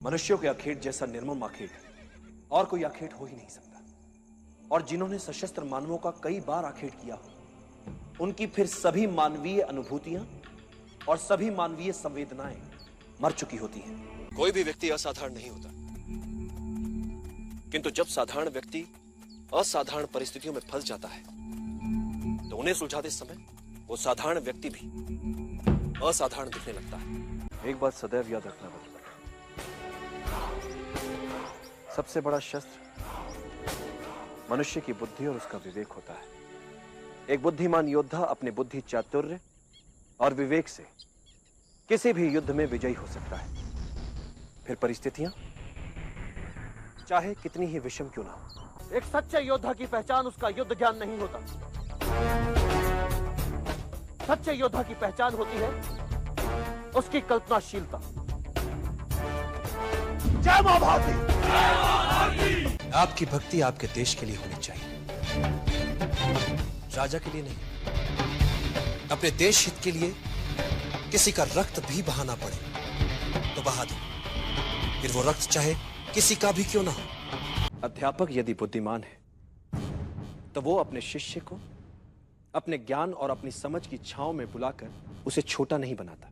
मनुष्यों के अखेट जैसा निर्मम अखेट और कोई अखेट हो ही नहीं सकता। और जिन्होंने सशस्त्र मानवों का कई बार आखेट किया हो, उनकी फिर सभी मानवीय अनुभूतियां और सभी मानवीय संवेदनाएं मर चुकी होती हैं। कोई भी व्यक्ति असाधारण नहीं होता, किंतु जब साधारण व्यक्ति असाधारण परिस्थितियों में फंस जाता है तो उन्हें सुलझाते समय वो साधारण व्यक्ति भी असाधारण दिखने लगता है। एक बात सदैव याद रखना बच्चों, सबसे बड़ा शस्त्र मनुष्य की बुद्धि और उसका विवेक होता है। एक बुद्धिमान योद्धा अपने बुद्धि चातुर्य और विवेक से किसी भी युद्ध में विजयी हो सकता है, फिर परिस्थितियां चाहे कितनी ही विषम क्यों ना हो। एक सच्चे योद्धा की पहचान उसका युद्ध ज्ञान नहीं होता। सच्चे योद्धा की पहचान होती है उसकी कल्पनाशीलता। जय मां भारती। आपकी भक्ति आपके देश के लिए होनी चाहिए, राजा के लिए नहीं। अपने देश हित के लिए किसी का रक्त भी बहाना पड़े तो बहा दो, फिर वो रक्त चाहे किसी का भी क्यों ना हो। अध्यापक यदि बुद्धिमान है तो वो अपने शिष्य को अपने ज्ञान और अपनी समझ की छांव में बुलाकर उसे छोटा नहीं बनाता,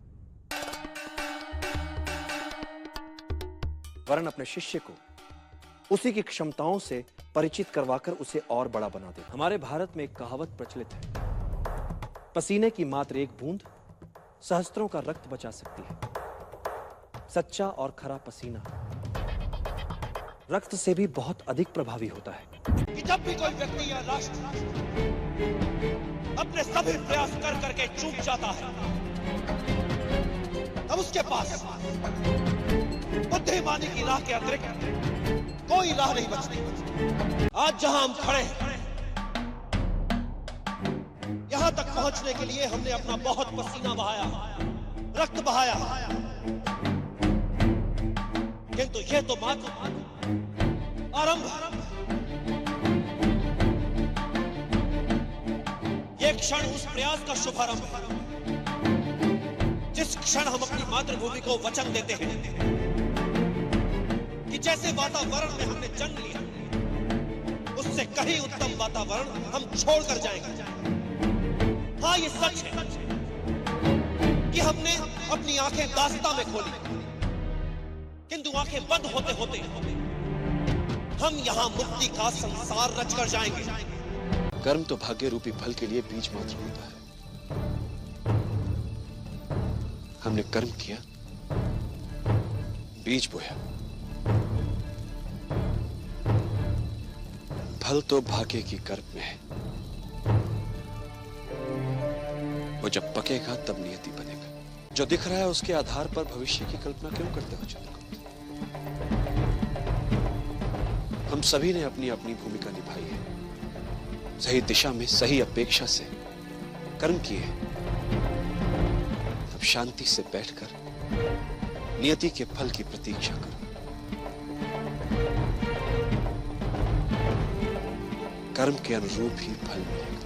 वरन अपने शिष्य को उसी की क्षमताओं से परिचित करवाकर उसे और बड़ा बना दे। हमारे भारत में एक कहावत प्रचलित है, पसीने की मात्र एक बूंद सहस्त्रों का रक्त बचा सकती है। सच्चा और खरा पसीना रक्त से भी बहुत अधिक प्रभावी होता है। कि जब भी कोई व्यक्ति या राष्ट्र अपने सभी प्रयास कर करके चूक जाता है, तब उसके पास बुद्धिमानी की राह के अतिरिक्त कोई राह नहीं बचती। आज जहां हम खड़े हैं, यहां तक पहुंचने के लिए हमने अपना बहुत पसीना बहाया, रक्त बहाया, किंतु यह तो मात्र आरंभ। यह क्षण उस प्रयास का शुभारंभ है जिस क्षण हम अपनी मातृभूमि को वचन देते हैं कि जैसे वातावरण में हमने जन्म लिया, उससे कहीं उत्तम वातावरण हम छोड़कर जाएंगे। हाँ, ये सच है कि हमने अपनी आंखें दास्तां में खोली, किंतु आंखें बंद होते होते हम यहां मुक्ति का संसार रचकर जाएंगे। कर्म तो भाग्य रूपी फल के लिए बीज मात्र होता है। हमने कर्म किया, बीज बोया, फल तो भाग्य की कर्म में है। वो जब पकेगा तब नियति बनेगा। जो दिख रहा है उसके आधार पर भविष्य की कल्पना क्यों करते हो चंद्रगुप्त? हम सभी ने अपनी अपनी भूमिका निभाई है, सही दिशा में सही अपेक्षा से कर्म किए हैं। अब शांति से बैठकर नियति के फल की प्रतीक्षा करो। कर्म के अनुरूप ही फल मिलेगा।